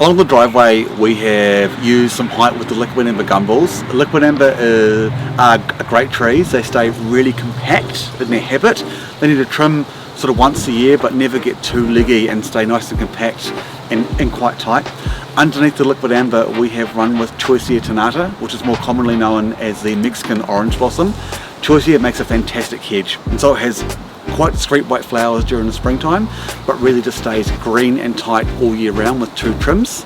Along the driveway we have used some height with the liquid amber gumballs. Liquid amber are great trees. They stay really compact in their habit. They need to trim sort of once a year but never get too leggy and stay nice and compact and quite tight. Underneath the liquid amber we have run with Choicea tenata, which is more commonly known as the Mexican orange blossom. Choicea makes a fantastic hedge, and so it has quite discreet white flowers during the springtime, but really just stays green and tight all year round with 2 trims.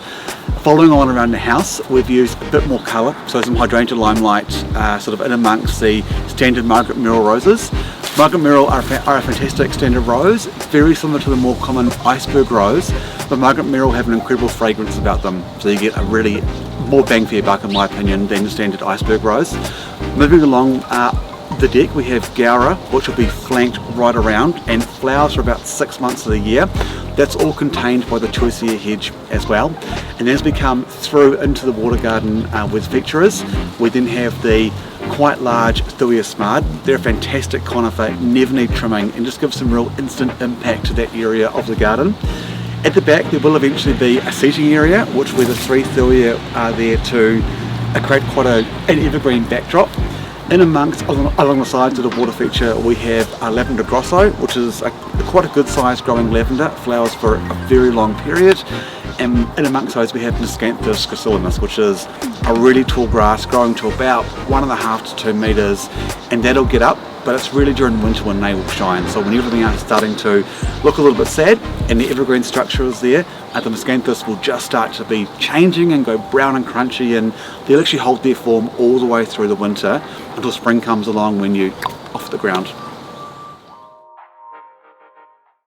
Following on around the house, we've used a bit more colour, so some hydrangea limelight sort of in amongst the standard Margaret Merrill roses. Margaret Merrill are a fantastic standard rose, very similar to the more common iceberg rose, but Margaret Merrill have an incredible fragrance about them, so you get a really more bang for your buck in my opinion than the standard iceberg rose. Moving along the deck we have Gaura, which will be flanked right around and flowers for about 6 months of the year. That's all contained by the Choicea hedge as well. And as we come through into the water garden with Vectoras, we then have the quite large Thuya smart. They're a fantastic conifer, never need trimming, and just give some real instant impact to that area of the garden. At the back there will eventually be a seating area, which where the 3 Thuya are there to create quite an evergreen backdrop. In amongst, along the sides of the water feature, we have Lavender Grosso, which is quite a good sized growing lavender, flowers for a very long period. And in amongst those we have Miscanthus gracilis, which is a really tall grass growing to about 1.5 to 2 metres, and that'll get up, but it's really during winter when they will shine. So when everything else is starting to look a little bit sad and the evergreen structure is there, the Miscanthus will just start to be changing and go brown and crunchy, and they'll actually hold their form all the way through the winter until spring comes along when you off the ground.